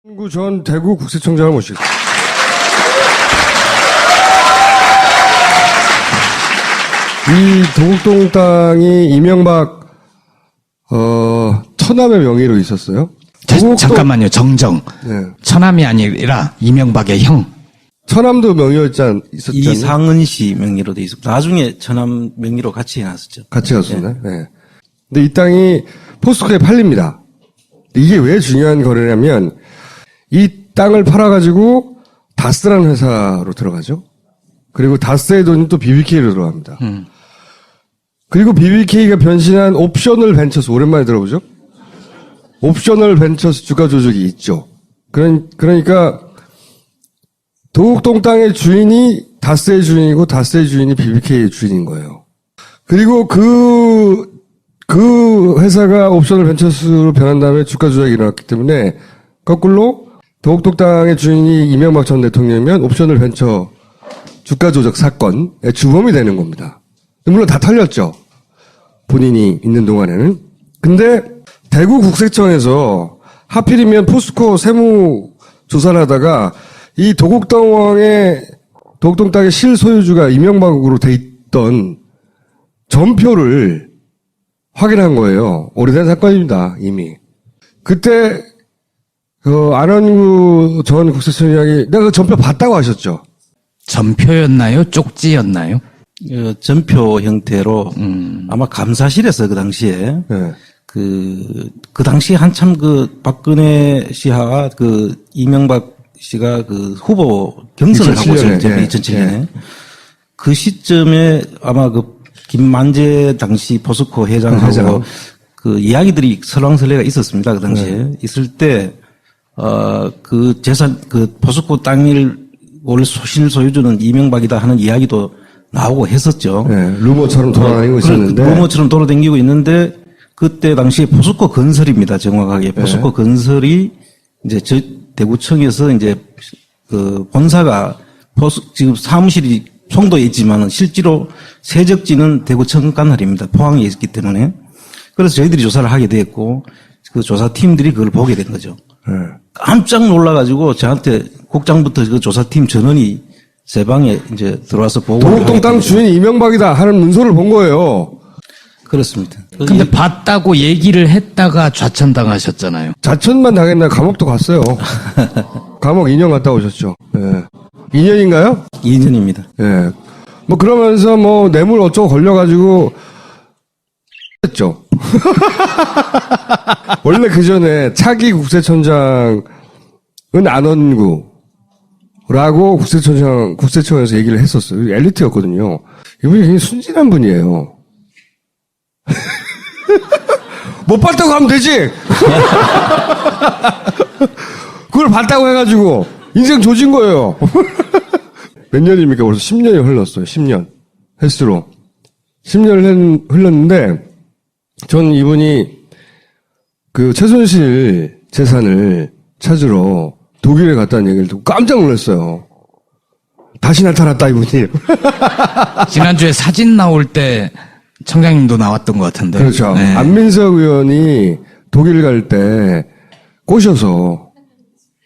한국 전 대구 국세청장을 모시겠습니다. 이 도곡동 땅이 이명박 처남의 명의로 있었어요. 잠깐만요. 정정. 네. 처남이 아니라 이명박의 형. 처남도 있었지 않나요? 이상은 씨 명의로 돼 있었고 나중에 처남 명의로 같이 해놨었죠. 같이 갔습니다. 네. 근데 이 땅이 포스코에 팔립니다. 이게 왜 중요한 거래냐면 이 땅을 팔아가지고 다스라는 회사로 들어가죠. 그리고 다스의 돈이 또 BBK로 들어갑니다. 그리고 BBK가 변신한 옵셔널 벤처스, 오랜만에 들어보죠? 옵셔널 벤처스 주가 조작이 있죠. 그러니까 도곡동 땅의 주인이 다스의 주인이고 다스의 주인이 BBK의 주인인 거예요. 그리고 그 회사가 옵셔널 벤처스로 변한 다음에 주가 조작이 일어났기 때문에 거꾸로 도곡동 땅의 주인이 이명박 전 대통령이면 옵셔널 벤처 주가 조작 사건의 주범이 되는 겁니다. 물론 다 털렸죠. 본인이 있는 동안에는. 근데 대구 국세청에서 하필이면 포스코 세무 조사를 하다가 이 도곡동 땅의 실소유주가 이명박으로 돼 있던 전표를 확인한 거예요. 오래된 사건입니다, 이미. 그때 안원구 전 국세청장이 내가 그 전표 봤다고 하셨죠. 전표였나요? 쪽지였나요? 전표 형태로 아마 감사실에서 그 당시에 네. 그 당시에 한참 박근혜 씨와 이명박 씨가 후보 경선을 하고 있었죠. 2007년에. 네. 그 시점에 아마 김만재 당시 포스코 회장하고 이야기들이 설왕설래가 있었습니다. 그 당시에. 있을 때, 포스코 땅을 원래 실소유주는 이명박이다 하는 이야기도 나오고 했었죠. 네, 루머처럼 돌아다니고 있었는데. 루머처럼 돌아다니고 있는데, 그때 당시에 포스코 건설입니다. 정확하게. 포스코 건설이 이제 대구청에서 이제 본사가 지금 사무실이 송도에 있지만은 실제로 세적지는 대구청 관할입니다. 포항에 있기 때문에. 그래서 저희들이 조사를 하게 됐고, 그 조사팀들이 그걸 보게 된 거죠. 네. 깜짝 놀라가지고 저한테 국장부터 그 조사팀 전원이 제 방에 이제 들어와서 보고. 도곡동 땅 주인이 이명박이다 하는 문서를 본 거예요. 그렇습니다. 근데 봤다고 얘기를 했다가 좌천당하셨잖아요. 자천만 당했나 감옥도 갔어요. 감옥 2년 갔다 오셨죠. 네. 2년인가요? 2년입니다. 예. 그러면서 뇌물 어쩌고 걸려가지고 했죠. 원래 그 전에 차기 국세청장은 안원구라고 국세청에서 얘기를 했었어요. 엘리트였거든요. 이분이 굉장히 순진한 분이에요. 못 봤다고 하면 되지! 그걸 봤다고 해가지고 인생 조진 거예요. 몇 년입니까? 벌써 10년이 흘렀어요. 10년. 횟수로. 10년을 흘렀는데, 전 이분이 최순실 재산을 찾으러 독일에 갔다는 얘기를 듣고 깜짝 놀랐어요. 다시 나타났다, 이분이. 지난주에 사진 나올 때 청장님도 나왔던 것 같은데. 그렇죠. 네. 안민석 의원이 독일 갈 때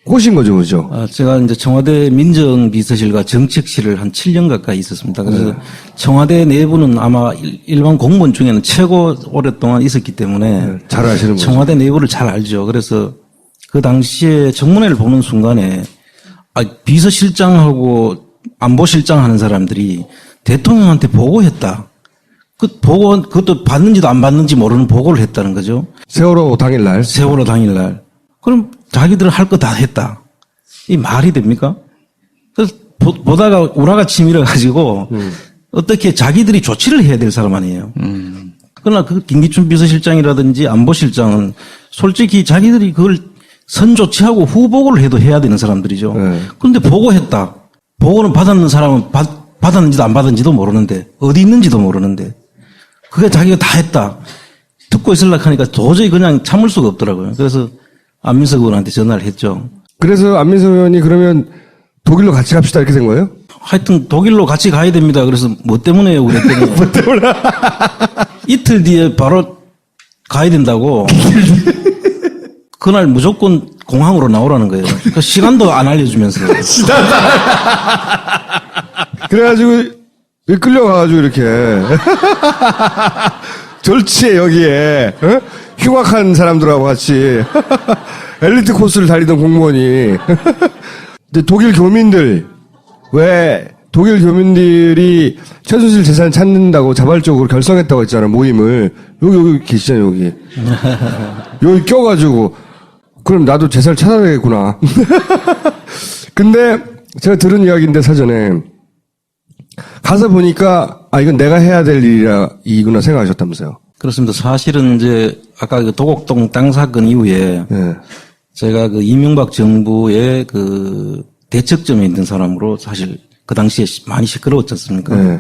꼬신 거죠, 그죠? 제가 이제 청와대 민정비서실과 정책실을 한 7년 가까이 있었습니다. 그래서 청와대 내부는 아마 일반 공무원 중에는 최고 오랫동안 있었기 때문에 잘 아시는 거죠. 청와대 내부를 잘 알죠. 그래서 그 당시에 청문회를 보는 순간에 비서실장하고 안보실장 하는 사람들이 대통령한테 보고했다. 그것도 받는지도 안 받는지 모르는 보고를 했다는 거죠. 세월호 당일날. 세월호 당일날. 그럼 자기들 할 거 다 했다. 이 말이 됩니까? 그래서 보다가 우라가 치밀어가지고 어떻게 자기들이 조치를 해야 될 사람 아니에요. 그러나 김기춘 비서실장이라든지 안보실장은 솔직히 자기들이 그걸 선조치하고 후보고를 해도 해야 되는 사람들이죠. 그런데 보고했다. 보고는 받았는 사람은 받았는지도 안 받았는지도 모르는데 어디 있는지도 모르는데 그게 자기가 다 했다. 듣고 있으려고 하니까 도저히 그냥 참을 수가 없더라고요. 그래서 안민석 의원한테 전화를 했죠. 그래서 안민석 의원이 그러면 독일로 같이 갑시다 이렇게 된 거예요? 하여튼 독일로 같이 가야 됩니다. 그래서 뭐 때문에요? 그랬더니 뭐 때문에? 이틀 뒤에 바로 가야 된다고. 그날 무조건 공항으로 나오라는 거예요. 그 시간도 안 알려주면서. 그래가지고 끌려가가지고 이렇게 절치에 여기에 어? 흉악한 사람들하고 같이 엘리트 코스를 달리던 공무원이 근데 독일 교민들 왜 독일 교민들이 최순실 재산을 찾는다고 자발적으로 결성했다고 했잖아요. 모임을 여기 계시잖아요. 여기 껴가지고 그럼 나도 재산을 찾아야 되겠구나. 근데 제가 들은 이야기인데 사전에 가서 보니까 이건 내가 해야 될 일이구나 생각하셨다면서요. 그렇습니다. 사실은 이제 아까 그 도곡동 땅 사건 이후에 네. 제가 그 이명박 정부의 그 대척점에 있는 사람으로 사실 그 당시에 많이 시끄러웠지 않습니까? 네.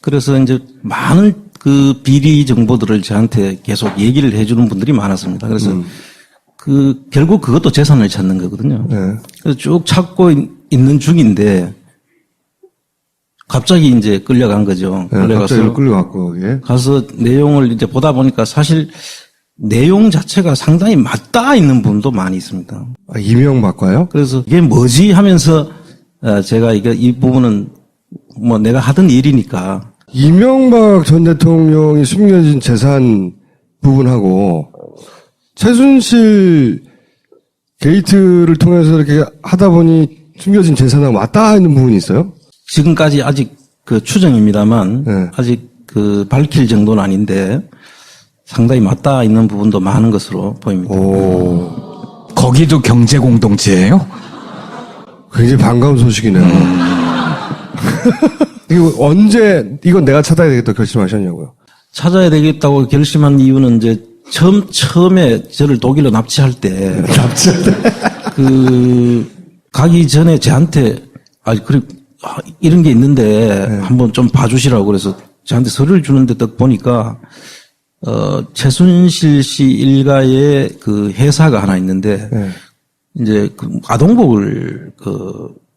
그래서 이제 많은 그 비리 정보들을 저한테 계속 얘기를 해주는 분들이 많았습니다. 그래서 결국 그것도 재산을 찾는 거거든요. 네. 그래서 쭉 찾고 있는 중인데 갑자기 이제 끌려간 거죠. 네, 갑자기 끌려갔고 거기에. 가서 내용을 이제 보다 보니까 사실 내용 자체가 상당히 맞닿아 있는 부분도 많이 있습니다. 이명박과요? 그래서 이게 뭐지 하면서 제가 이 부분은 뭐 내가 하던 일이니까. 이명박 전 대통령이 숨겨진 재산 부분하고 최순실 게이트를 통해서 이렇게 하다 보니 숨겨진 재산하고 맞닿아 있는 부분이 있어요? 지금까지 아직 그 추정입니다만 네. 아직 그 밝힐 정도는 아닌데 상당히 맞닿아 있는 부분도 많은 것으로 보입니다. 거기도 경제 공동체예요? 굉장히 반가운 소식이네요. 이거 언제 이건 내가 찾아야 되겠다 결심하셨냐고요? 찾아야 되겠다고 결심한 이유는 이제 처음에 저를 독일로 납치할 때 가기 전에 저한테 이런 게 있는데 한번 좀 봐주시라고 그래서 저한테 서류를 주는데 딱 보니까 최순실 씨 일가의 그 회사가 하나 있는데 이제 그 아동복을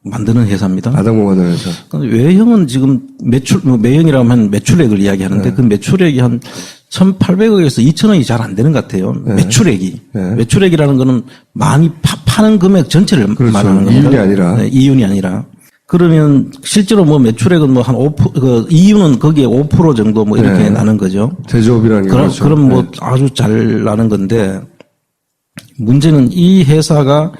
만드는 회사입니다. 아동복 만드는 회사. 외형은 지금 매형이라고 하면 매출액을 이야기하는데 그 매출액이 한 1,800억에서 2,000억이 잘 안 되는 것 같아요. 매출액이. 매출액이라는 거는 많이 파는 금액 전체를 그렇죠. 말하는 겁니다. 이윤이 아니라. 네, 이윤이 아니라. 그러면 실제로 뭐 매출액은 뭐 한 5%, 이윤은 거기에 5% 정도 뭐 이렇게 나는 거죠. 제조업이라는 게 그렇죠. 그럼 뭐 아주 잘 나는 건데 문제는 이 회사가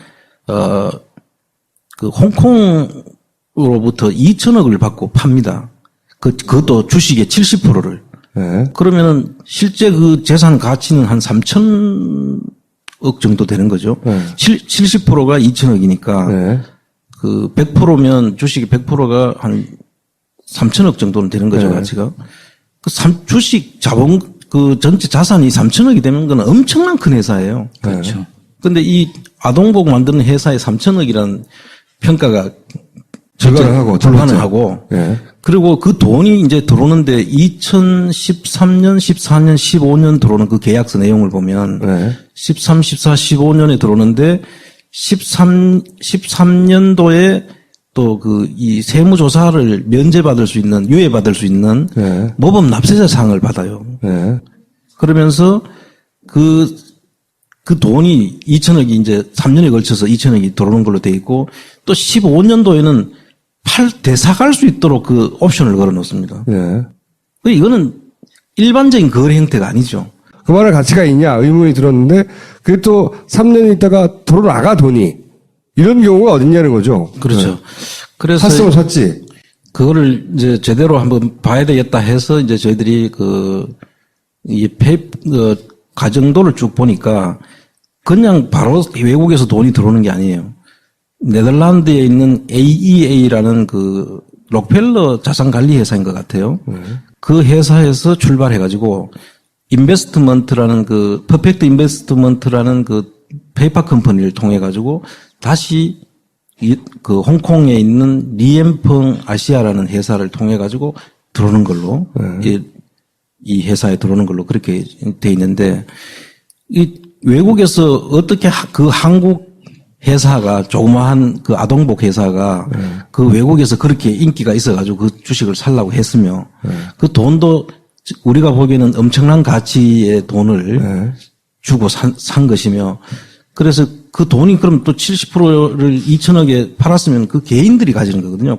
그 홍콩으로부터 2,000억을 받고 팝니다. 그것도 주식의 70%를. 네. 그러면은 실제 그 재산 가치는 한 3,000억 정도 되는 거죠. 70%가 2,000억이니까 네. 그 100%면 주식이 100%가 한 3,000억 정도는 되는 거죠, 가치가. 주식 자본 그 전체 자산이 3,000억이 되는 건 엄청난 큰 회사예요. 그렇죠. 근데 이 아동복 만드는 회사에 3,000억이라는 평가가 불가능하고 네. 그리고 그 돈이 이제 들어오는데 2013년, 14년, 15년 들어오는 그 계약서 내용을 보면 13, 14, 15년에 들어오는데 13년도에 또 이 세무조사를 면제받을 수 있는, 유예받을 수 있는 모범 납세자상을 받아요. 그러면서 그 돈이 2,000억이 이제 3년에 걸쳐서 2,000억이 들어오는 걸로 돼 있고 또 15년도에는 되사갈 수 있도록 그 옵션을 걸어 놓습니다. 이거는 일반적인 거래 형태가 아니죠. 그 말에 가치가 있냐 의문이 들었는데 그게 또 3년 있다가 돌아나가 돈이 이런 경우가 어딨냐는 거죠. 그렇죠. 그래서 샀으면 샀지. 그거를 이제 제대로 한번 봐야 되겠다 해서 이제 저희들이 가정도를 쭉 보니까 그냥 바로 외국에서 돈이 들어오는 게 아니에요. 네덜란드에 있는 AEA라는 그 록펠러 자산관리 회사인 것 같아요. 그 회사에서 출발해가지고 인베스트먼트라는 퍼펙트 인베스트먼트라는 페이퍼 컴퍼니를 통해가지고 다시 그 홍콩에 있는 리엠펑 아시아라는 회사를 통해가지고 들어오는 걸로 이 회사에 들어오는 걸로 그렇게 돼 있는데 이 외국에서 어떻게 그 한국 회사가 조그마한 그 아동복 회사가 그 외국에서 그렇게 인기가 있어가지고 그 주식을 살라고 했으며 그 돈도 우리가 보기에는 엄청난 가치의 돈을 주고 산 것이며 그래서 그 돈이 그럼 또 70%를 2천억에 팔았으면 그 개인들이 가지는 거거든요.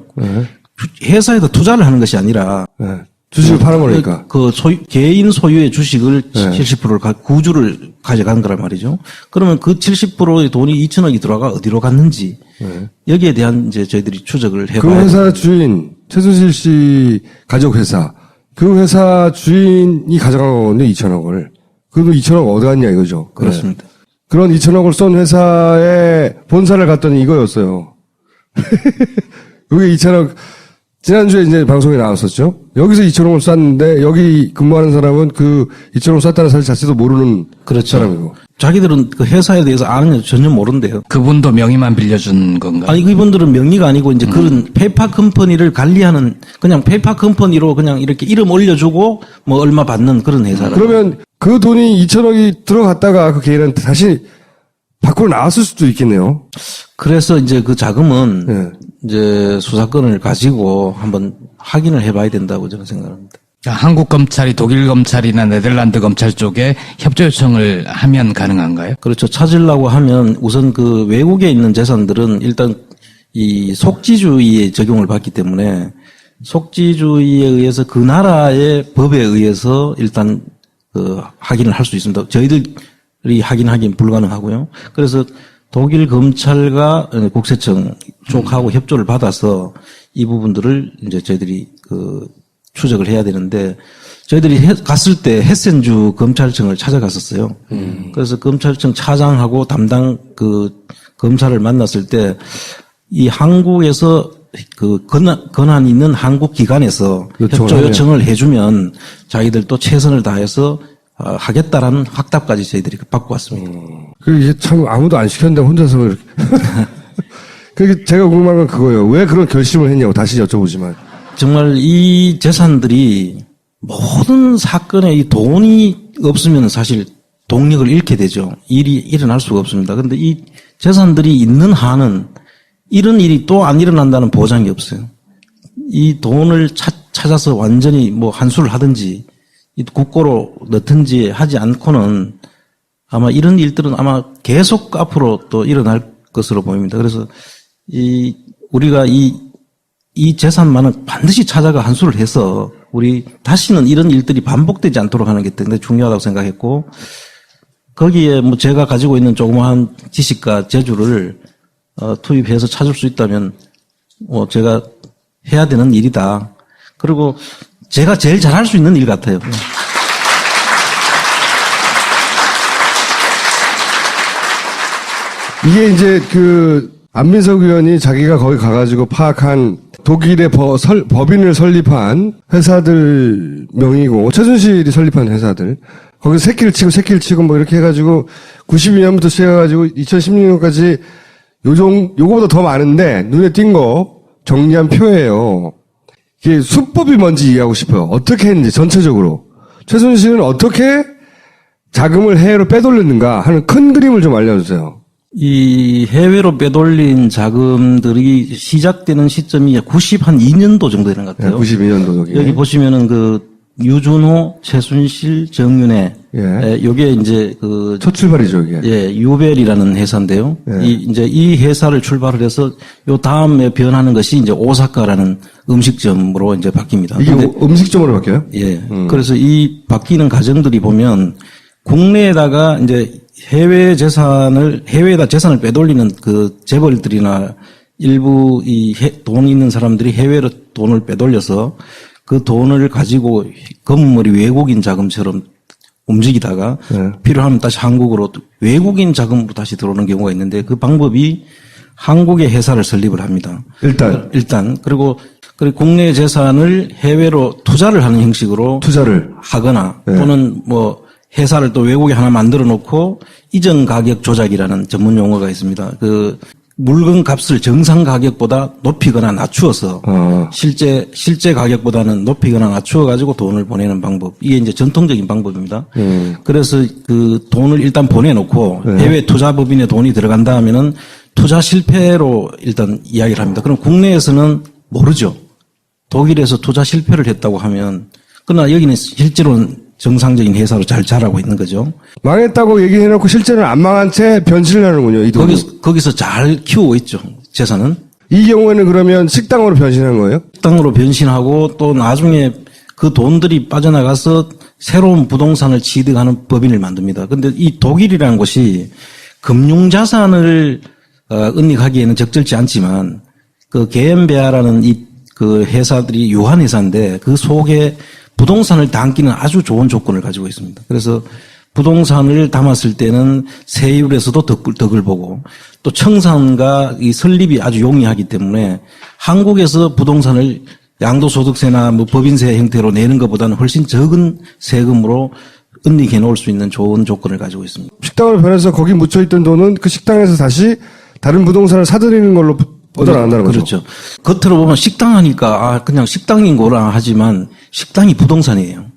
회사에다 투자를 하는 것이 아니라 네. 주식을 팔아버리니까. 개인 소유의 주식을 네. 70%를 구주를 가져간 거란 말이죠. 그러면 그 70%의 돈이 2천억이 들어가 어디로 갔는지 여기에 대한 이제 저희들이 추적을 그 해봐야 회사 주인 최순실 씨 가족 회사 그 회사 주인이 가져간 거거든요. 2천억을. 그래도 2천억 어디 갔냐 이거죠. 그렇습니다. 네. 그런 2천억을 쏜 회사에 본사를 갔더니 이거였어요. 여기 2천억 지난주에 이제 방송에 나왔었죠. 여기서 2천억을 쐈는데 여기 근무하는 사람은 그 2천억을 쐈다는 사실 자체도 모르는 그렇죠. 사람이고. 자기들은 그 회사에 대해서 아는 전혀 모른대요. 그분도 명의만 빌려준 건가요? 아니 이분들은 명의가 아니고 이제 그런 페이퍼 컴퍼니를 관리하는 그냥 페이퍼 컴퍼니로 그냥 이렇게 이름 올려주고 뭐 얼마 받는 그런 회사라. 그러면 그 돈이 2천억이 들어갔다가 그 개인한테 다시 밖으로 나왔을 수도 있겠네요. 그래서 이제 그 자금은 네. 이제 수사권을 가지고 한번 확인을 해봐야 된다고 저는 생각합니다. 한국 검찰이 독일 검찰이나 네덜란드 검찰 쪽에 협조 요청을 하면 가능한가요? 그렇죠. 찾으려고 하면 우선 그 외국에 있는 재산들은 일단 이 속지주의에 적용을 받기 때문에 속지주의에 의해서 그 나라의 법에 의해서 일단 그 확인을 할 수 있습니다. 저희들이 확인하기는 불가능하고요. 그래서 독일 검찰과 국세청 쪽하고 협조를 받아서 이 부분들을 이제 저희들이 그 추적을 해야 되는데 저희들이 갔을 때 헤센주 검찰청을 찾아갔었어요. 그래서 검찰청 차장하고 담당 그 검사를 만났을 때 이 한국에서 그 권한 있는 한국 기관에서 협조 요청을 해주면 자기들도 최선을 다해서 하겠다라는 확답까지 저희들이 받고 왔습니다. 그게 참 아무도 안 시켰는데 혼자서 이렇게. 그게 제가 궁금한 건 그거예요. 왜 그런 결심을 했냐고 다시 여쭤보지만. 정말 이 재산들이 모든 사건에 이 돈이 없으면 사실 동력을 잃게 되죠. 일이 일어날 수가 없습니다. 그런데 이 재산들이 있는 한은 이런 일이 또 안 일어난다는 보장이 없어요. 이 돈을 찾아서 완전히 뭐 한수를 하든지 이 국고로 넣든지 하지 않고는 아마 이런 일들은 아마 계속 앞으로 또 일어날 것으로 보입니다. 그래서 우리가 이 재산만은 반드시 찾아가 한수를 해서 우리 다시는 이런 일들이 반복되지 않도록 하는 게 굉장히 중요하다고 생각했고 거기에 뭐 제가 가지고 있는 조그마한 지식과 재주를 투입해서 찾을 수 있다면 제가 해야 되는 일이다. 그리고 제가 제일 잘할 수 있는 일 같아요. 이게 이제 그 안민석 의원이 자기가 거기 가가지고 파악한 독일의 법인을 설립한 회사들 명의고 최순실이 설립한 회사들 거기서 새끼를 치고 뭐 이렇게 해가지고 92년부터 시작해가지고 2016년까지 요거보다 더 많은데 눈에 띈 거 정리한 표예요. 이게 수법이 뭔지 이해하고 싶어요. 어떻게 했는지 전체적으로 최순실은 어떻게 자금을 해외로 빼돌렸는가 하는 큰 그림을 좀 알려주세요. 이 해외로 빼돌린 자금들이 시작되는 시점이 92년도 정도 되는 것 같아요. 92년도 여기 보시면은 그 유준호, 최순실, 정윤회, 요게 이제 그 첫 출발이죠, 이게. 예, 유벨이라는 회사인데요. 이제 이 회사를 출발을 해서 요 다음에 변하는 것이 이제 오사카라는 음식점으로 이제 바뀝니다. 이게 음식점으로 바뀌어요? 예. 그래서 이 바뀌는 과정들이 보면 국내에다가 이제 해외에다 재산을 빼돌리는 그 재벌들이나 일부 돈 있는 사람들이 해외로 돈을 빼돌려서 그 돈을 가지고 건물이 외국인 자금처럼 움직이다가 필요하면 다시 한국으로 외국인 자금으로 다시 들어오는 경우가 있는데 그 방법이 한국의 회사를 설립을 합니다. 일단 그리고 국내 재산을 해외로 투자를 하는 형식으로 투자를 하거나 또는 뭐 회사를 또 외국에 하나 만들어 놓고 이전 가격 조작이라는 전문 용어가 있습니다. 그 물건 값을 정상 가격보다 높이거나 낮추어서 실제 가격보다는 높이거나 낮추어 가지고 돈을 보내는 방법. 이게 이제 전통적인 방법입니다. 그래서 그 돈을 일단 보내놓고 해외 투자법인에 돈이 들어간다 하면은 투자 실패로 일단 이야기를 합니다. 그럼 국내에서는 모르죠. 독일에서 투자 실패를 했다고 하면 그러나 여기는 실제로는 정상적인 회사로 잘 자라고 있는 거죠. 망했다고 얘기해놓고 실제는 안 망한 채 변신을 하는군요. 이 돈이. 거기서 잘 키우고 있죠. 재산은. 이 경우에는 그러면 식당으로 변신한 거예요? 식당으로 변신하고 또 나중에 그 돈들이 빠져나가서 새로운 부동산을 취득하는 법인을 만듭니다. 근데 이 독일이라는 곳이 금융자산을 은닉하기에는 적절치 않지만 그 게엠베아라는 그 회사들이 유한 회사인데 그 속에 부동산을 담기는 아주 좋은 조건을 가지고 있습니다. 그래서 부동산을 담았을 때는 세율에서도 덕을 보고 또 청산과 이 설립이 아주 용이하기 때문에 한국에서 부동산을 양도소득세나 뭐 법인세 형태로 내는 것보다는 훨씬 적은 세금으로 은닉해 놓을 수 있는 좋은 조건을 가지고 있습니다. 식당으로 변해서 거기 묻혀있던 돈은 그 식당에서 다시 다른 부동산을 사들이는 걸로 뻗어나간다는 거죠. 그렇죠. 겉으로 보면 식당 하니까 그냥 식당인 거라 하지만 식당이 부동산이에요.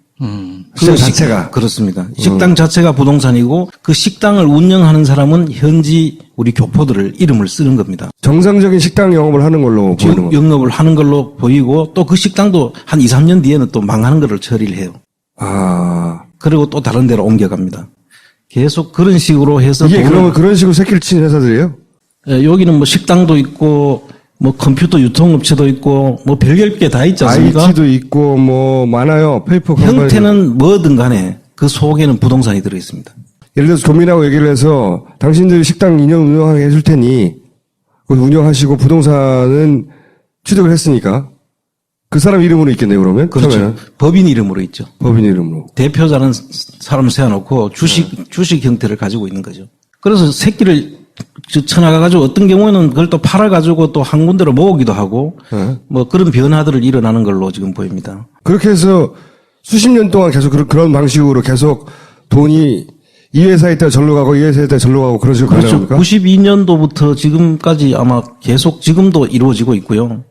식당 자체가. 그렇습니다. 식당 자체가 부동산이고 그 식당을 운영하는 사람은 현지 우리 교포들을 이름을 쓰는 겁니다. 정상적인 식당 영업을 하는 걸로 보이는 거죠. 영업을 하는 걸로 보이고 또 그 식당도 한 2, 3년 뒤에는 또 망하는 거를 처리를 해요. 그리고 또 다른 데로 옮겨갑니다. 계속 그런 식으로 해서 이게 그러면 그런 식으로 새끼를 치는 회사들이에요? 여기는 뭐 식당도 있고 뭐 컴퓨터 유통업체도 있고 뭐 별별 게 다 있지 않습니까? IT도 있고 뭐 많아요. 페이퍼 컴퍼니. 형태는 뭐든 간에 그 속에는 부동산이 들어 있습니다. 예를 들어서 조민하고 얘기를 해서 당신들이 식당 2년 운영하게 해줄 테니 그걸 운영하시고 부동산은 취득을 했으니까 그 사람 이름으로 있겠네요. 그러면 그렇죠. 처음에는. 법인 이름으로 있죠. 법인 이름으로. 대표자는 사람을 세워놓고 주식 형태를 가지고 있는 거죠. 그래서 새끼를 쳐나가가지고 어떤 경우에는 그걸 또 팔아가지고 또 한 군데로 모으기도 하고 뭐 그런 변화들을 일어나는 걸로 지금 보입니다. 그렇게 해서 수십 년 동안 계속 그런 방식으로 계속 돈이 이 회사에 있다 절로 가고 이 회사에 있다 절로 가고 그런 식으로 가는 그렇죠. 겁니까? 92년도부터 지금까지 아마 계속 지금도 이루어지고 있고요.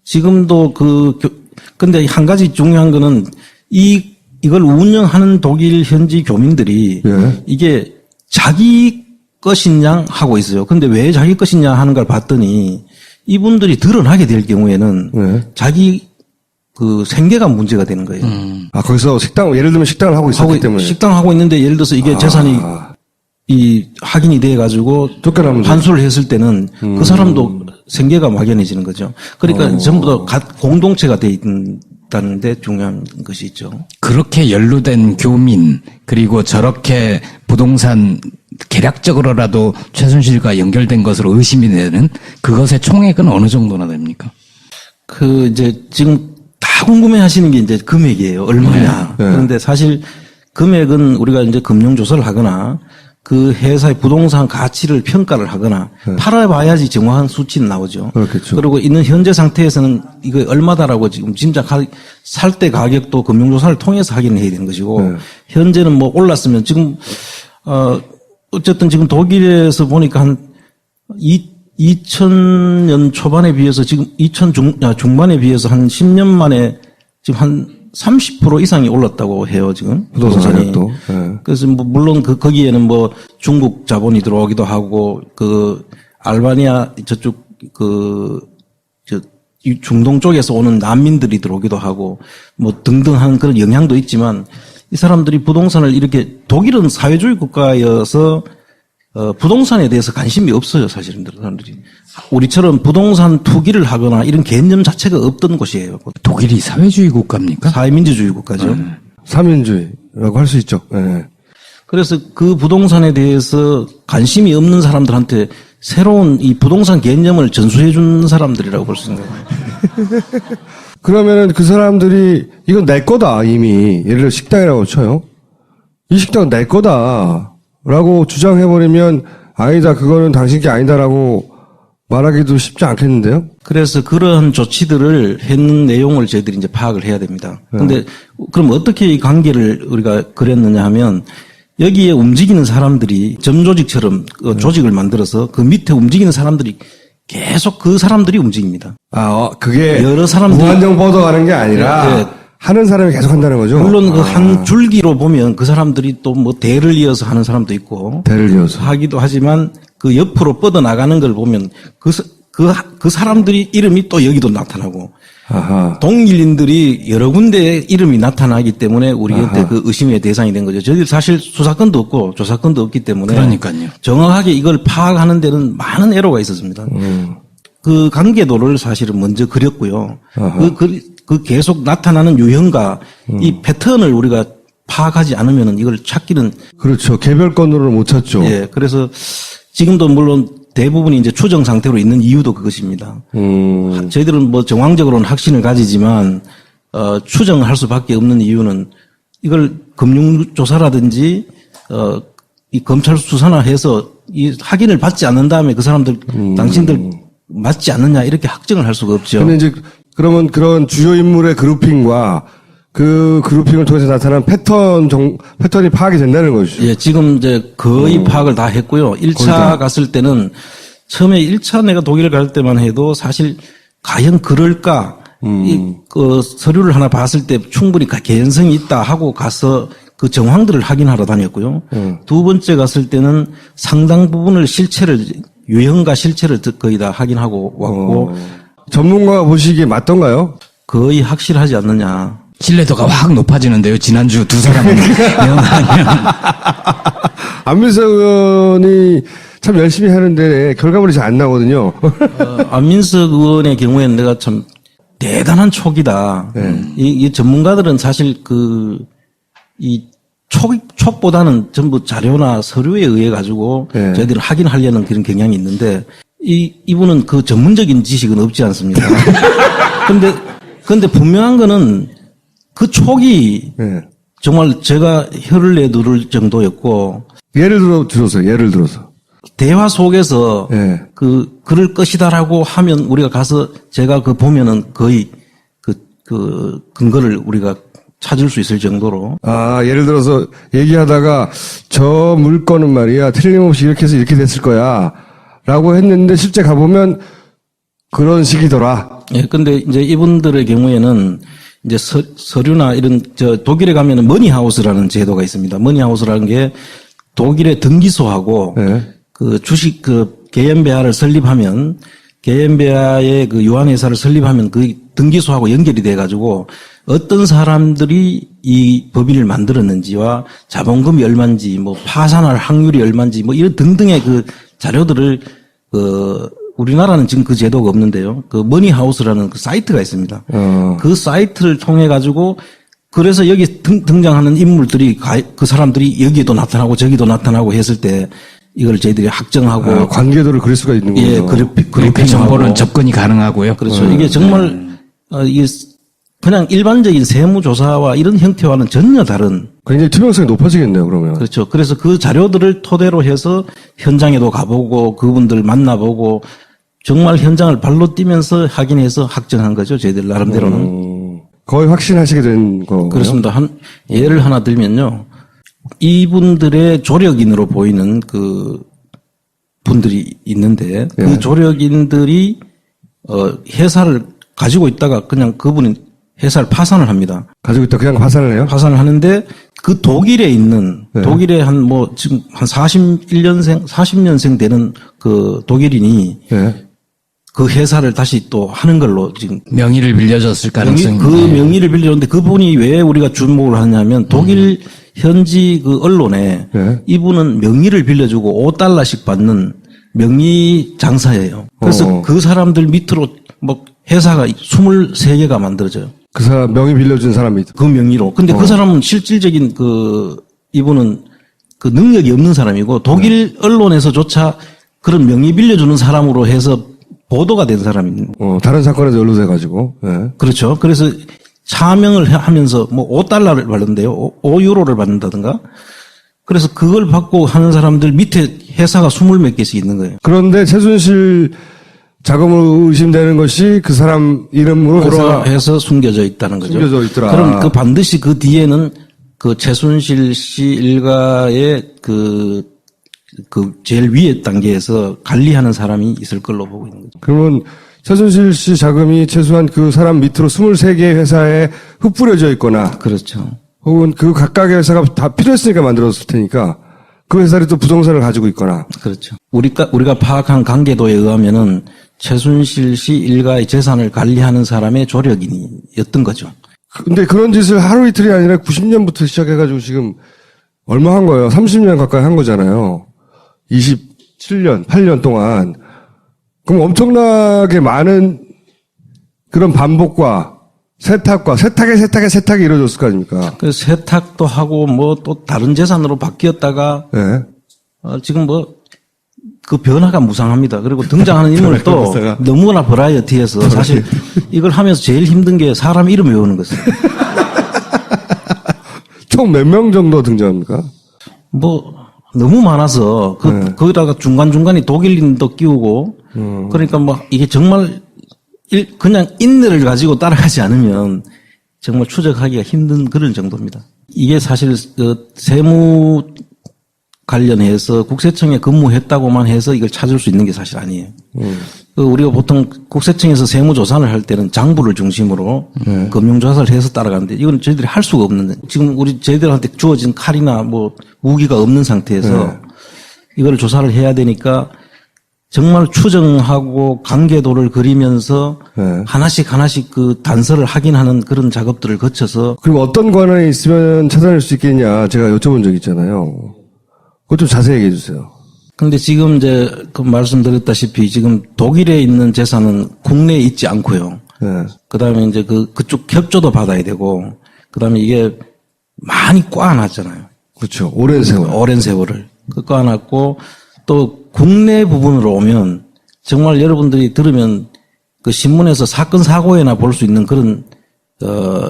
지금도 근데 한 가지 중요한 거는 이걸 운영하는 독일 현지 교민들이 예. 이게 자기 것이냐 하고 있어요. 근데 왜 자기 것이냐 하는 걸 봤더니 이분들이 드러나게 될 경우에는 네. 자기 그 생계가 문제가 되는 거예요. 거기서 예를 들면 식당을 하고 있었기 때문에. 식당 하고 있는데 예를 들어서 이게 재산이 확인이 돼 가지고 쫓겨나면 환수를 했을 때는 그 사람도 생계가 막연해지는 거죠. 그러니까 전부 다 공동체가 돼 있다는 데 중요한 것이 있죠. 그렇게 연루된 교민 그리고 저렇게 부동산 계략적으로라도 최순실과 연결된 것으로 의심이 되는 그것의 총액은 어느 정도나 됩니까? 이제 지금 다 궁금해 하시는 게 이제 금액이에요. 얼마냐. 네. 그런데 사실 금액은 우리가 이제 금융조사를 하거나 그 회사의 부동산 가치를 평가를 하거나 팔아봐야지 정확한 수치는 나오죠. 그렇겠죠. 그리고 있는 현재 상태에서는 이거 얼마다라고 지금 진짜 살 때 가격도 금융조사를 통해서 확인을 해야 되는 것이고 현재는 뭐 올랐으면 지금 어쨌든 지금 독일에서 보니까 한 2000년 초반에 비해서 지금 2000 중반에 비해서 한 10년 만에 지금 한 30% 이상이 올랐다고 해요, 지금. 부동산 부동산이. 가격도. 네. 그래서 뭐 물론 거기에는 뭐 중국 자본이 들어오기도 하고 알바니아 저쪽 이 중동 쪽에서 오는 난민들이 들어오기도 하고 뭐 등등한 그런 영향도 있지만 이 사람들이 부동산을 이렇게 독일은 사회주의 국가여서 부동산에 대해서 관심이 없어요, 사실은 사람들이. 우리처럼 부동산 투기를 하거나 이런 개념 자체가 없던 곳이에요. 독일이 사회주의 국가입니까? 사회민주주의 국가죠. 사민주의라고 할 수 있죠. 네. 그래서 그 부동산에 대해서 관심이 없는 사람들한테 새로운 이 부동산 개념을 전수해 준 사람들이라고 볼 수 있는 거예요. 그러면은 그 사람들이 이건 내 거다 이미 예를 들어 식당이라고 쳐요. 이 식당은 내 거다라고 주장해버리면 아니다 그거는 당신 게 아니다라고 말하기도 쉽지 않겠는데요? 그래서 그러한 조치들을 했는 내용을 저희들이 이제 파악을 해야 됩니다. 근데 그럼 어떻게 이 관계를 우리가 그렸느냐 하면 여기에 움직이는 사람들이 점조직처럼 조직을 만들어서 그 밑에 움직이는 사람들이 계속 그 사람들이 움직입니다. 그게 여러 사람들이 무한정 뻗어가는 게 아니라 네. 하는 사람이 계속 한다는 거죠? 물론 그 한 줄기로 보면 그 사람들이 또 뭐 대를 이어서 하는 사람도 있고 대를 이어서. 하기도 하지만 그 옆으로 뻗어 나가는 걸 보면 그 사람들이 이름이 또 여기도 나타나고 아하. 동일인들이 여러 군데 이름이 나타나기 때문에 우리한테 그 의심의 대상이 된 거죠. 저희들 사실 수사권도 없고 조사권도 없기 때문에 그러니까요. 정확하게 이걸 파악하는 데는 많은 애로가 있었습니다. 그 관계도를 사실은 먼저 그렸고요. 그 계속 나타나는 유형과 이 패턴을 우리가 파악하지 않으면 이걸 찾기는 그렇죠. 개별 건으로는 못 찾죠. 예. 그래서 지금도 물론 대부분이 이제 추정 상태로 있는 이유도 그것입니다. 저희들은 뭐 정황적으로는 확신을 가지지만 추정을 할 수밖에 없는 이유는 이걸 금융조사라든지 이 검찰 수사나 해서 이 확인을 받지 않는 다음에 그 사람들 당신들 맞지 않느냐 이렇게 확정을 할 수가 없죠. 근데 이제 그러면 그런 주요 인물의 그룹핑과 그 그룹핑을 통해서 나타난 패턴이 파악이 된다는 거죠. 예, 지금 이제 거의 파악을 다 했고요. 1차 갔을 때는 처음에 1차 내가 독일에 갈 때만 해도 사실 과연 그럴까? 그 서류를 하나 봤을 때 충분히 개연성이 있다 하고 가서 그 정황들을 확인하러 다녔고요. 두 번째 갔을 때는 상당 부분을 유형과 실체를 거의 다 확인하고 왔고. 전문가가 보시기에 맞던가요? 거의 확실하지 않느냐. 신뢰도가 확 높아지는데요. 지난주 두 사람은 영하면 안민석 의원이 참 열심히 하는데 결과물이 잘 안 나오거든요. 안민석 의원의 경우에는 내가 참 대단한 촉이다. 이 전문가들은 사실 이 촉보다는 전부 자료나 서류에 의해 가지고 저희들이 확인하려는 그런 경향이 있는데 이분은 그 전문적인 지식은 없지 않습니까? 근데 분명한 거는 그 촉이 정말 제가 혀를 내두를 정도였고 예를 들어서 대화 속에서 그럴 것이다라고 하면 우리가 가서 제가 보면은 거의 그 근거를 우리가 찾을 수 있을 정도로. 예를 들어서 얘기하다가 저 물건은 말이야 틀림없이 이렇게 해서 이렇게 됐을 거야 라고 했는데 실제 가보면 그런 식이더라. 예, 근데 이제 이분들의 경우에는 이제 서류나 이런 독일에 가면은 머니하우스라는 제도가 있습니다. 머니하우스라는 게 독일의 등기소하고 그 주식 게엠베아를 설립하면 게엠베아의 그 유한회사를 설립하면 그 등기소하고 연결이 돼 가지고 어떤 사람들이 이 법인을 만들었는지와 자본금이 얼마인지 뭐 파산할 확률이 얼마인지 뭐 이런 등등의 그 자료들을 우리나라는 지금 그 제도가 없는데요. 그 머니하우스라는 그 사이트가 있습니다. 그 사이트를 통해 가지고 그래서 여기 등장하는 인물들이 그 사람들이 여기도 나타나고 저기도 나타나고 했을 때 이걸 저희들이 확정하고 관계도를 그릴 수가 있는 거죠. 예, 그 정보는 접근이 가능하고요. 그렇죠. 이게 정말 이게 그냥 일반적인 세무조사와 이런 형태와는 전혀 다른. 굉장히 투명성이 높아지겠네요, 그러면. 그렇죠. 그래서 그 자료들을 토대로 해서 현장에도 가보고 그분들 만나보고 정말 현장을 발로 뛰면서 확인해서 확정한 거죠. 저희들 나름대로는. 거의 확신하시게 된 거고요. 그렇습니다. 예를 하나 들면요. 이분들의 조력인으로 보이는 그 분들이 있는데 그 조력인들이 회사를 가지고 있다가 그냥 그분이 회사를 파산을 합니다. 가지고 있다 그냥 파산을 해요? 파산을 하는데 그 독일에 있는 독일에 지금 한 40년생 되는 그 독일인이 그 회사를 다시 또 하는 걸로 지금 명의를 빌려줬을 가능성이 명의를 빌려줬는데 그분이 왜 우리가 주목을 하냐면 독일 현지 그 언론에 이분은 명의를 빌려주고 $5씩 받는 명의 장사예요. 그래서 그 사람들 밑으로 뭐 회사가 23개가 만들어져요. 그 사람 명의 빌려준 사람이 그 명의로. 근데 그 사람은 실질적인 이분은 그 능력이 없는 사람이고 독일 언론에서조차 그런 명의 빌려주는 사람으로 해서 보도가 된 사람입니다. 다른 사건에서 연루돼가지고. 그렇죠. 그래서 차명을 하면서 뭐 $5를 받는데요. 5유로를 받는다든가. 그래서 그걸 받고 하는 사람들 밑에 회사가 20몇 개씩 있는 거예요. 그런데 최순실 자금으로 의심되는 것이 그 사람 이름으로 해서 숨겨져 있다는 거죠. 숨겨져 있더라. 그럼 반드시 그 뒤에는 그 최순실 씨 일가의 그 제일 위에 단계에서 관리하는 사람이 있을 걸로 보고 있는 거죠. 그러면 최순실 씨 자금이 최소한 그 사람 밑으로 23개 회사에 흩뿌려져 있거나. 그렇죠. 혹은 그 각각의 회사가 다 필요했으니까 만들었을 테니까 그 회사들이 또 부동산을 가지고 있거나. 그렇죠. 우리가 파악한 관계도에 의하면은 최순실 씨 일가의 재산을 관리하는 사람의 조력인이었던 거죠. 근데 그런 짓을 하루 이틀이 아니라 90년부터 시작해가지고 지금 얼마 한 거예요? 30년 가까이 한 거잖아요. 27년, 8년 동안. 그럼 엄청나게 많은 그런 반복과 세탁이 이루어졌을 거 아닙니까? 그 세탁도 하고 뭐 또 다른 재산으로 바뀌었다가 네. 지금 뭐 그 변화가 무상합니다. 그리고 등장하는 인물도 너무나 버라이어티해서 사실 이걸 하면서 제일 힘든 게 사람 이름 외우는 것이에요. 총 몇 명 정도 등장합니까? 뭐 너무 많아서 거기다가 중간중간에 독일인도 끼우고 그러니까 뭐 이게 정말 그냥 인내를 가지고 따라가지 않으면 정말 추적하기가 힘든 그런 정도입니다. 이게 사실 그 세무 관련해서 국세청에 근무했다고만 해서 이걸 찾을 수 있는 게 사실 아니에요. 그 우리가 보통 국세청에서 세무조사를 할 때는 장부를 중심으로 금융조사를 해서 따라가는데 이건 저희들이 할 수가 없는데 지금 저희들한테 주어진 칼이나 뭐 무기가 없는 상태에서 이걸 조사를 해야 되니까 정말 추정하고 관계도를 그리면서 하나씩 그 단서를 확인하는 그런 작업들을 거쳐서 그리고 어떤 권한이 있으면 찾아낼 수 있겠냐 제가 여쭤본 적 있잖아요. 그것 좀 자세히 얘기해 주세요. 근데 지금 이제 그 말씀드렸다시피 지금 독일에 있는 재산은 국내에 있지 않고요. 그다음에 이제 그쪽 협조도 받아야 되고 그다음에 이게 많이 꽈놨잖아요. 그렇죠. 오랜 세월. 오랜 세월을 꽈놨고 또 국내 부분으로 오면 정말 여러분들이 들으면 그 신문에서 사건 사고에나 볼 수 있는 그런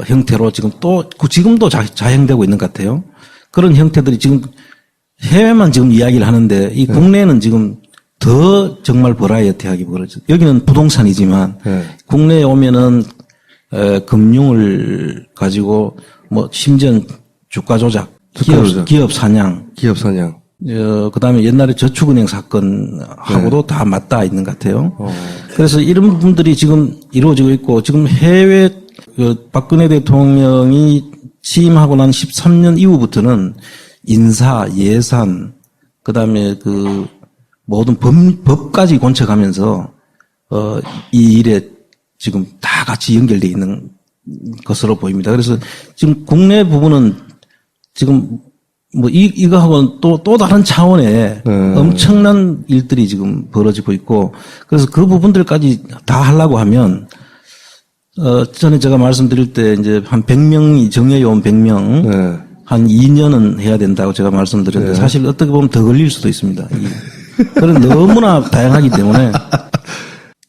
형태로 지금도 자행되고 있는 것 같아요. 그런 형태들이 지금 해외만 지금 이야기를 하는데 이 국내에는 지금 더 정말 버라이어티하게 벌어져. 여기는 부동산이지만 국내에 오면은 금융을 가지고 뭐 심지어 주가 조작, 기업 사냥. 그다음에 옛날에 저축은행 사건하고도 다 맞닿아 있는 것 같아요. 그래서 이런 부분들이 지금 이루어지고 있고 지금 해외 박근혜 대통령이 취임하고 난 13년 이후부터는 인사, 예산, 그다음에 그 모든 법까지 권쳐가면서 이 일에 지금 다 같이 연결되어 있는 것으로 보입니다. 그래서 지금 국내 부분은 지금 뭐 이거하고는 또 다른 차원의 엄청난 일들이 지금 벌어지고 있고 그래서 그 부분들까지 다 하려고 하면 전에 제가 말씀드릴 때 이제 한 100명이 정예요원 100명 한 2년은 해야 된다고 제가 말씀드렸는데 사실 어떻게 보면 더 걸릴 수도 있습니다. 그런 너무나 다양하기 때문에.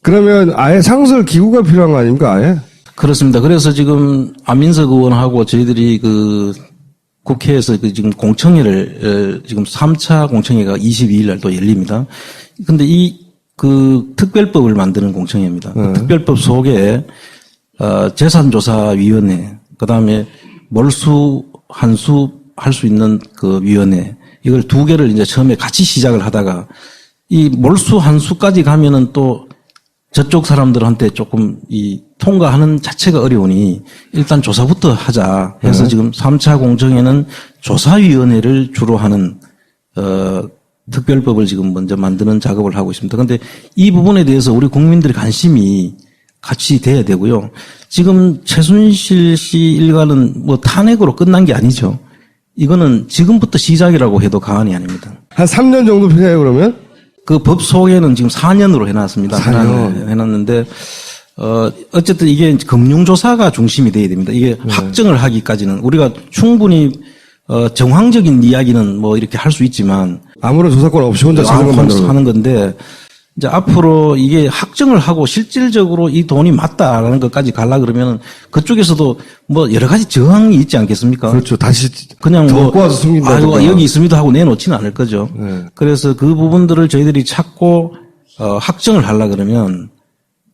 그러면 아예 상설 기구가 필요한 거 아닙니까? 아예? 그렇습니다. 그래서 지금 안민석 의원하고 저희들이 그 국회에서 그 지금 공청회를 지금 3차 공청회가 22일 날 또 열립니다. 근데 그 특별법을 만드는 공청회입니다. 그 특별법 속에 재산조사위원회, 그다음에 몰수 한수 할 수 있는 그 위원회 이걸 두 개를 이제 처음에 같이 시작을 하다가 이 몰수 한수까지 가면은 또 저쪽 사람들한테 조금 통과하는 자체가 어려우니 일단 조사부터 하자 해서 지금 3차 공청회는 조사위원회를 주로 하는 특별법을 지금 먼저 만드는 작업을 하고 있습니다. 그런데 이 부분에 대해서 우리 국민들의 관심이 같이 돼야 되고요. 지금 최순실 씨 일가는 뭐 탄핵으로 끝난 게 아니죠. 이거는 지금부터 시작이라고 해도 과언이 아닙니다. 한 3년 정도 필요해요, 그러면? 그 법 소개는 지금 4년으로 해놨습니다. 4년. 해놨는데, 어쨌든 이게 금융조사가 중심이 돼야 됩니다. 이게 확정을 하기까지는 우리가 충분히, 정황적인 이야기는 뭐 이렇게 할 수 있지만. 아무런 조사권 없이 혼자 하는 건데, 이제 앞으로 이게 확정을 하고 실질적으로 이 돈이 맞다라는 것까지 가려 그러면 그쪽에서도 뭐 여러 가지 저항이 있지 않겠습니까? 그렇죠. 다시 그냥 뭐 와서 숨긴다든가. 여기 있습니다 하고 내놓지는 않을 거죠. 그래서 그 부분들을 저희들이 찾고 확정을 하려 그러면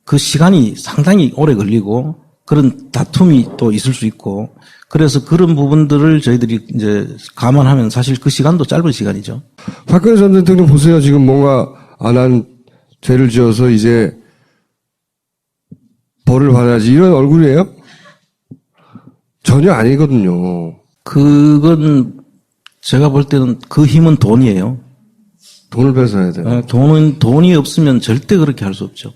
그 시간이 상당히 오래 걸리고 그런 다툼이 또 있을 수 있고 그래서 그런 부분들을 저희들이 이제 감안하면 사실 그 시간도 짧은 시간이죠. 박근혜 전 대통령 보세요. 지금 뭔가 난 죄를 지어서 이제 벌을 받아야지 이런 얼굴이에요? 전혀 아니거든요. 그건 제가 볼 때는 그 힘은 돈이에요. 돈을 뺏어야 돼요. 돈이 없으면 절대 그렇게 할 수 없죠.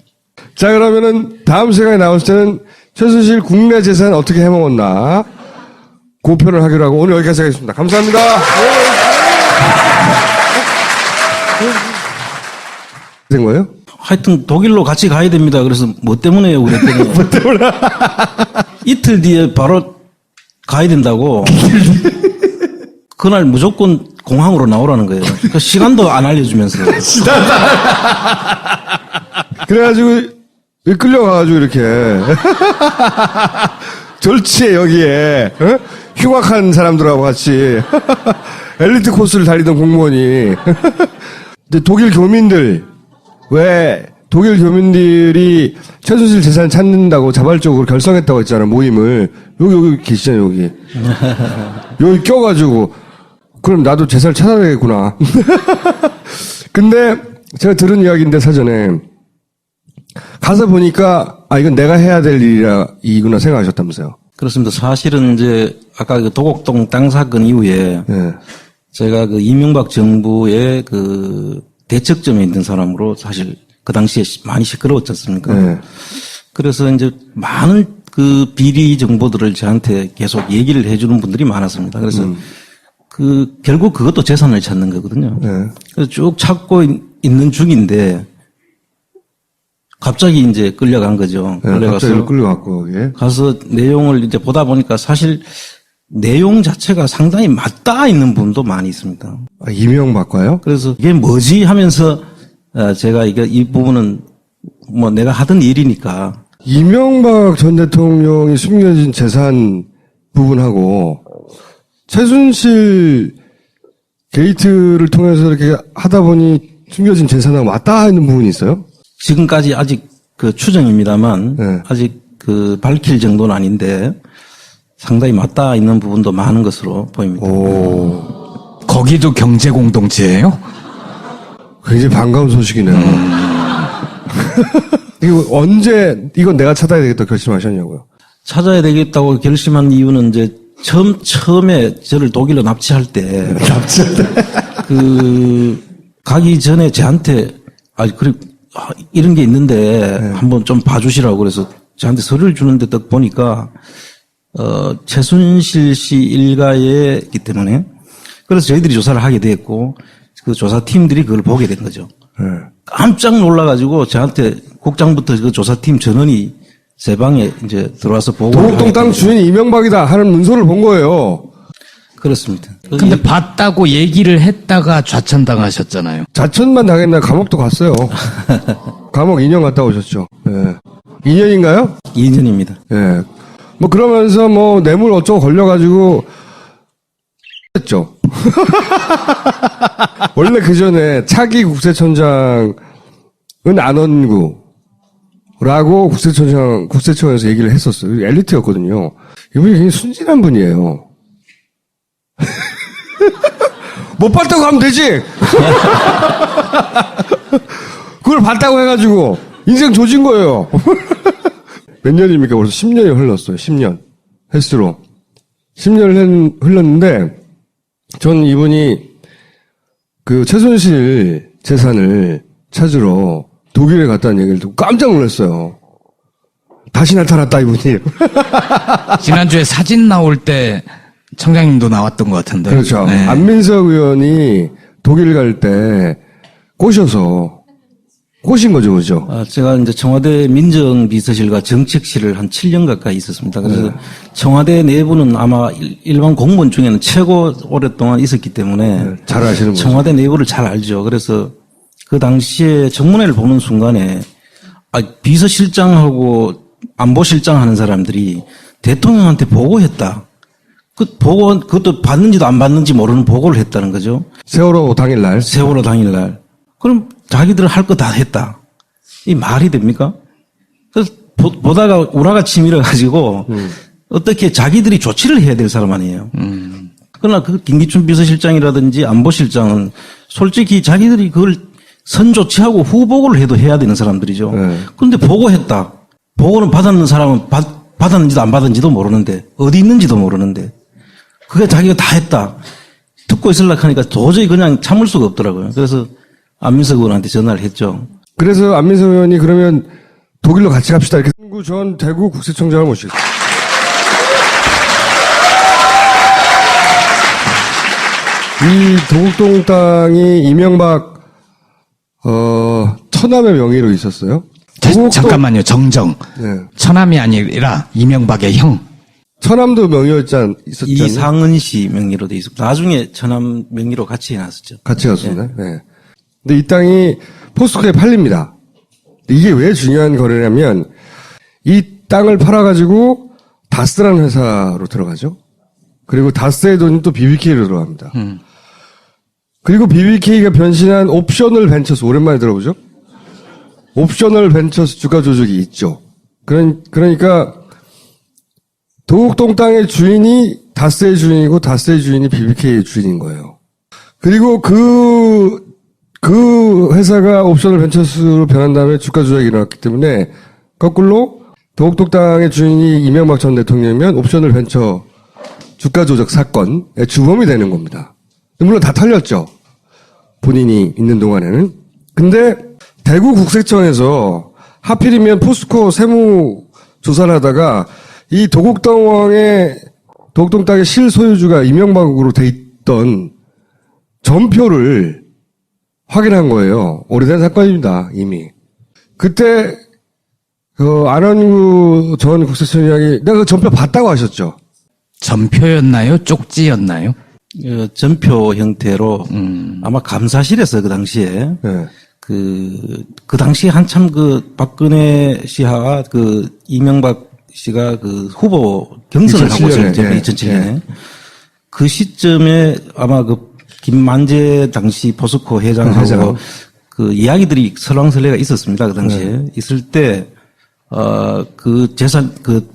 자, 그러면은 다음 시간에 나올 때는 최순실 국내 재산 어떻게 해먹었나 고편을 하기로 하고 오늘 여기까지 하겠습니다. 감사합니다. 된 거예요? 하여튼 독일로 같이 가야 됩니다. 그래서 뭐 때문에요? 그랬더니 뭐 때문에? 이틀 뒤에 바로 가야 된다고. 그날 무조건 공항으로 나오라는 거예요. 그 시간도 안 알려주면서. 그래가지고 끌려가가지고 이렇게 절치에 여기에 어? 흉악한 사람들하고 같이 엘리트 코스를 달리던 공무원이 근데 독일 교민들 왜 독일 교민들이 최순실 재산을 찾는다고 자발적으로 결성했다고 했잖아 모임을 여기 계시잖아요 여기 여기 껴가지고 그럼 나도 재산을 찾아야 되겠구나 근데 제가 들은 이야기인데 사전에 가서 보니까 이건 내가 해야 될 일이구나 생각하셨다면서요. 그렇습니다. 사실은 이제 아까 그 도곡동 땅 사건 이후에 네. 제가 그 이명박 정부의 그 대척점에 있는 사람으로 사실 그 당시에 많이 시끄러웠지 않습니까? 네. 그래서 이제 많은 그 비리 정보들을 저한테 계속 얘기를 해주는 분들이 많았습니다. 그래서 그 결국 그것도 재산을 찾는 거거든요. 네. 그래서 쭉 찾고 있는 중인데 갑자기 이제 끌려간 거죠. 네, 갑자기 끌려갔고 거기에. 가서 내용을 이제 보다 보니까 사실 내용 자체가 상당히 맞닿아 있는 부분도 많이 있습니다. 이명박과요? 그래서 이게 뭐지 하면서 제가 이 부분은 뭐 내가 하던 일이니까 이명박 전 대통령이 숨겨진 재산 부분하고 최순실 게이트를 통해서 이렇게 하다 보니 숨겨진 재산하고 맞닿아 있는 부분이 있어요? 지금까지 아직 그 추정입니다만 네. 아직 그 밝힐 정도는 아닌데 상당히 맞닿아 있는 부분도 많은 것으로 보입니다. 거기도 경제 공동체예요? 굉장히 반가운 소식이네요. 이거 언제 이건 내가 찾아야 되겠다 결심하셨냐고요? 찾아야 되겠다고 결심한 이유는 이제 처음에 저를 독일로 납치할 때 그 가기 전에 저한테 그래 이런 게 있는데 한번 좀 봐주시라고 그래서 저한테 서류를 주는데 딱 보니까 최순실 씨 일가이기 때문에 그래서 저희들이 조사를 하게 됐고 그 조사팀들이 그걸 보게 된 거죠. 네. 깜짝 놀라가지고 저한테 국장부터 그 조사팀 전원이 제 방에 이제 들어와서 보고 도곡동 땅 주인이 이명박이다 하는 문서를 본 거예요. 그렇습니다. 근데 봤다고 얘기를 했다가 좌천당하셨잖아요. 자천만 당했나 감옥도 갔어요. 감옥 2년 갔다 오셨죠. 예. 2년인가요? 2년입니다. 예. 뭐 그러면서 뭐 뇌물 어쩌고 걸려가지고 했죠. 원래 그 전에 차기 국세청장은 안원구라고 국세청에서 얘기를 했었어요. 엘리트였거든요. 이분이 굉장히 순진한 분이에요. 못 봤다고 하면 되지. 그걸 봤다고 해가지고 인생 조진 거예요. 몇 년입니까? 벌써 10년이 흘렀어요. 10년. 횟수로. 10년을 흘렀는데 전 이분이 그 최순실 재산을 찾으러 독일에 갔다는 얘기를 듣고 깜짝 놀랐어요. 다시 나타났다 이분이. 지난주에 사진 나올 때 청장님도 나왔던 것 같은데. 그렇죠. 네. 안민석 의원이 독일 갈 때 꼬신 거죠, 그죠? 제가 이제 청와대 민정비서실과 정책실을 한 7년 가까이 있었습니다. 그래서 청와대 내부는 아마 일반 공무원 중에는 최고 오랫동안 있었기 때문에 잘 아시는 거죠. 청와대 내부를 잘 알죠. 그래서 그 당시에 청문회를 보는 순간에 비서실장하고 안보실장 하는 사람들이 대통령한테 보고했다. 그것도 받는지도 안 받는지 모르는 보고를 했다는 거죠. 세월호 당일날. 세월호 당일날. 그럼 자기들 할 거 다 했다. 이 말이 됩니까? 그래서 보다가 우라가 치밀어가지고 어떻게 자기들이 조치를 해야 될 사람 아니에요. 그러나 그 김기춘 비서실장이라든지 안보실장은 솔직히 자기들이 그걸 선조치하고 후보고를 해도 해야 되는 사람들이죠. 그런데 보고했다. 보고는 받았는 사람은 받았는지도 안 받았는지도 모르는데 어디 있는지도 모르는데 그게 자기가 다 했다. 듣고 있으려고 하니까 도저히 그냥 참을 수가 없더라고요. 그래서 안민석 의원한테 전화를 했죠. 그래서 안민석 의원이 그러면 독일로 같이 갑시다. 이렇게 한국 전 대구 국세청장을 모시겠습니다. 이 도곡동 땅이 이명박 처남의 명의로 있었어요. 잠깐만요. 정정. 네. 처남이 아니라 이명박의 형. 처남도 있었지 않나요? 이상은 씨 명의로 돼 있었고 나중에 처남 명의로 같이 해놨었죠. 같이 갔습니다. 네. 근데 이 땅이 포스코에 팔립니다. 이게 왜 중요한 거래냐면 이 땅을 팔아가지고 다스라는 회사로 들어가죠. 그리고 다스의 돈이 또 BBK로 들어갑니다. 그리고 BBK가 변신한 옵셔널 벤처스 오랜만에 들어보죠. 옵셔널 벤처스 주가 조작이 있죠. 그러니까 도곡동 땅의 주인이 다스의 주인이고 다스의 주인이 BBK의 주인인 거예요. 그리고 그 회사가 옵셔널 벤처스로 변한 다음에 주가 조작이 일어났기 때문에 거꾸로 도곡동 땅의 주인이 이명박 전 대통령이면 옵셔널 벤처 주가 조작 사건의 주범이 되는 겁니다. 물론 다 털렸죠. 본인이 있는 동안에는. 근데 대구 국세청에서 하필이면 포스코 세무 조사를 하다가 이 도곡동 땅의 실소유주가 이명박으로 돼 있던 전표를 확인한 거예요. 오래된 사건입니다, 이미. 그때, 안원구 전 국세청장이 내가 그 전표 봤다고 하셨죠? 전표였나요? 쪽지였나요? 전표 형태로 아마 감사실에서 그 당시에 네. 그 당시에 한참 박근혜 씨와 이명박 씨가 후보 경선을 하고 2007년에, 있었죠. 예. 2007년에. 예. 그 시점에 아마 김만재 당시 포스코 회장하고 회장. 이야기들이 설왕설래가 있었습니다. 그 당시에. 있을 때,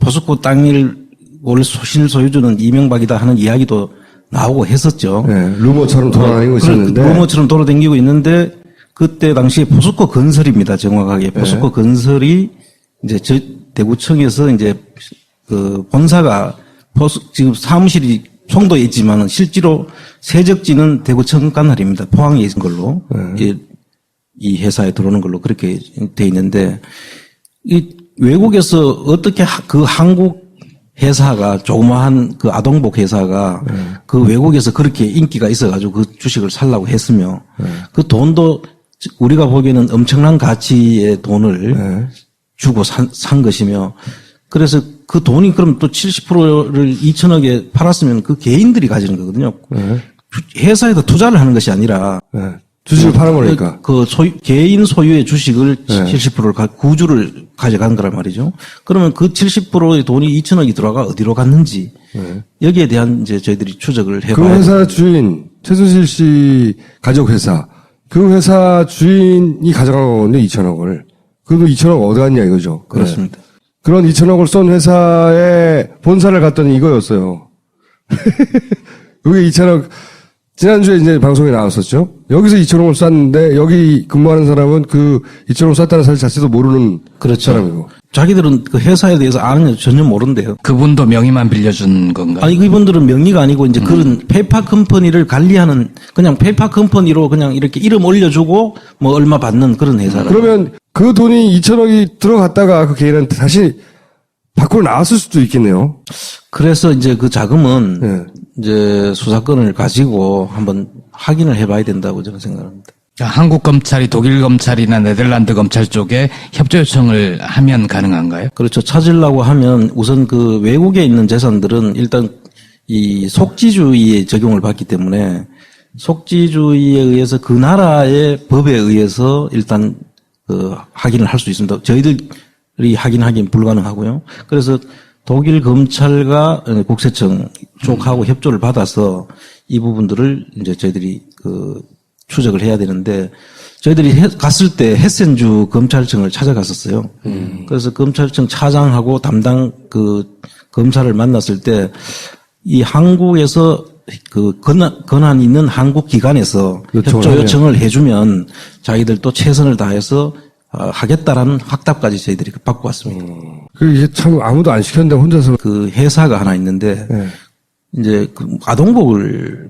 포스코 땅을 원래 실소유주는 이명박이다 하는 이야기도 나오고 했었죠. 네, 루머처럼 돌아다니고 있었는데. 루머처럼 돌아다니고 있는데, 그때 당시에 포스코 건설입니다. 정확하게. 포스코 건설이 이제 대구청에서 이제 본사가 지금 사무실이 송도에 있지만은 실제로 세적지는 대구청 관할입니다. 포항에 있는 걸로. 이 회사에 들어오는 걸로 그렇게 돼 있는데, 이 외국에서 어떻게 한국 회사가 조그마한 아동복 회사가 그 외국에서 그렇게 인기가 있어가지고 그 주식을 살라고 했으며 그 돈도 우리가 보기에는 엄청난 가치의 돈을 주고 산 것이며 그래서 그 돈이 그럼 또 70%를 2천억에 팔았으면 그 개인들이 가지는 거거든요. 회사에다 투자를 하는 것이 아니라 주식을 팔아버리니까. 개인 소유의 주식을 70%를 구주를 가져간 거란 말이죠. 그러면 그 70%의 돈이 2천억이 들어가 어디로 갔는지 여기에 대한 이제 저희들이 추적을 해봐야 그 회사 주인 최순실 씨 가족 회사 그 회사 주인이 가져간 거거든요. 2천억을. 그래도 2천억 어디 갔냐 이거죠. 그렇습니다. 그런 2천억을 쏜 회사에 본사를 갔더니 이거였어요. 여기 2천억 지난주에 이제 방송에 나왔었죠. 여기서 2천억을 쐈는데 여기 근무하는 사람은 그 2천억을 쐈다는 사실 자체도 모르는 그렇죠. 사람이고. 자기들은 그 회사에 대해서 아는 게 전혀 모른대요. 그분도 명의만 빌려준 건가요? 아니, 그분들은 명의가 아니고 이제 그런 페이퍼 컴퍼니를 관리하는 그냥 페이퍼 컴퍼니로 그냥 이렇게 이름 올려주고 뭐 얼마 받는 그런 회사라. 그러면 그 돈이 2천억이 들어갔다가 그 개인한테 다시 밖으로 나왔을 수도 있겠네요. 그래서 이제 그 자금은 이제 수사권을 가지고 한번 확인을 해봐야 된다고 저는 생각합니다. 한국 검찰이 독일 검찰이나 네덜란드 검찰 쪽에 협조 요청을 하면 가능한가요? 그렇죠. 찾으려고 하면 우선 그 외국에 있는 재산들은 일단 이 속지주의에 적용을 받기 때문에 속지주의에 의해서 그 나라의 법에 의해서 일단 확인을 할 수 있습니다. 저희들이 확인하기는 불가능하고요. 그래서 독일 검찰과 국세청 쪽하고 협조를 받아서 이 부분들을 이제 저희들이 추적을 해야 되는데 저희들이 갔을 때 헤센주 검찰청을 찾아갔었어요. 그래서 검찰청 차장하고 담당 검사를 만났을 때 이 한국에서 권한 있는 한국 기관에서 협조 요청을 해주면 자기들도 최선을 다해서 하겠다라는 확답까지 저희들이 받고 왔습니다. 이게 참 아무도 안 시켰는데 혼자서 그 회사가 하나 있는데 이제 아동복을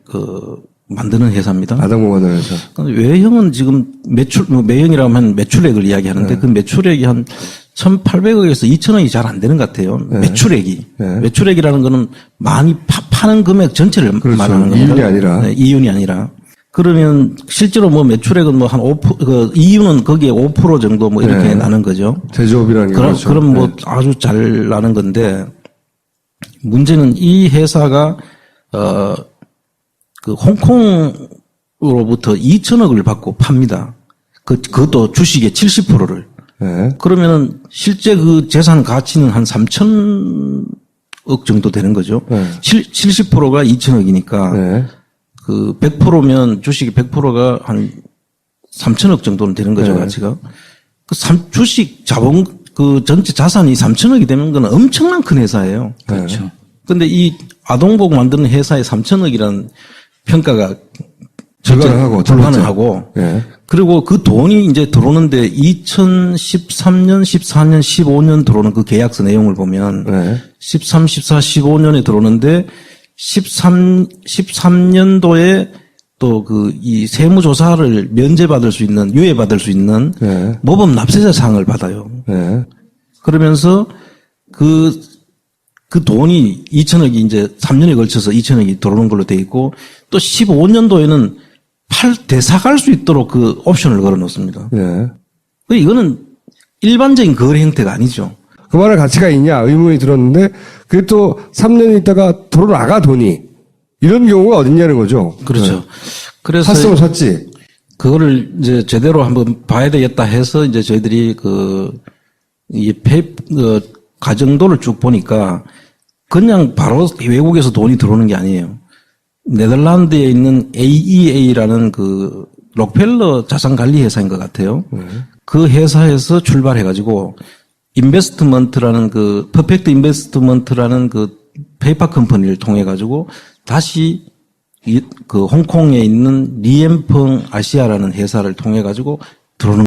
만드는 회사입니다. 아동복 만드는 회사. 외형은 지금 매형이라고 하면 매출액을 이야기하는데 그 매출액이 한 1,800억에서 2,000억이 잘 안 되는 것 같아요. 매출액이. 매출액이라는 거는 많이 파는 금액 전체를 그렇죠. 말하는 겁니다. 이윤이 아니라. 네, 이윤이 아니라. 그러면 실제로 뭐 매출액은 뭐 한 5%, 이윤은 거기에 5% 정도 뭐 이렇게 나는 거죠. 제조업이라는 게 그렇죠. 그럼 뭐 아주 잘 나는 건데 문제는 이 회사가 그 홍콩으로부터 2천억을 받고 팝니다. 그것도 주식의 70%를. 네. 그러면은 실제 그 재산 가치는 한 3천억 정도 되는 거죠. 네. 70%가 2천억이니까 네. 그 100%면 주식이 100%가 한 3천억 정도는 되는 거죠, 네. 가치가. 주식 자본 그 전체 자산이 3천억이 되는 건 엄청난 큰 회사예요. 그렇죠. 근데 이 아동복 만드는 회사에 3천억이라는 평가가 불가능하고 불가능하고 예. 그리고 그 돈이 이제 들어오는데 2013년, 14년, 15년 들어오는 그 계약서 내용을 보면 네. 13, 14, 15년에 들어오는데 13년도에 또 그 이 세무조사를 면제받을 수 있는 유예받을 수 있는 네. 모범 납세자상을 받아요. 네. 그러면서 그 돈이 2천억이 이제 3년에 걸쳐서 2천억이 들어오는 걸로 돼 있고 또 15년도에는 되사갈 수 있도록 그 옵션을 걸어 놓습니다. 네. 이거는 일반적인 거래 형태가 아니죠. 그만한 가치가 있냐 의문이 들었는데 그게 또 3년 있다가 돌아나가 돈이 이런 경우가 어딨냐는 거죠. 그렇죠. 네. 그래서 샀으면 샀지. 그거를 이제 제대로 한번 봐야 되겠다 해서 이제 저희들이 가정도를 쭉 보니까 그냥 바로 외국에서 돈이 들어오는 게 아니에요. 네덜란드에 있는 AEA라는 그 록펠러 자산관리 회사인 것 같아요. 그 회사에서 출발해가지고 인베스트먼트라는 그 퍼펙트 인베스트먼트라는 그 페이퍼 컴퍼니를 통해가지고 다시 그 홍콩에 있는 리엠펑 아시아라는 회사를 통해가지고 들어오는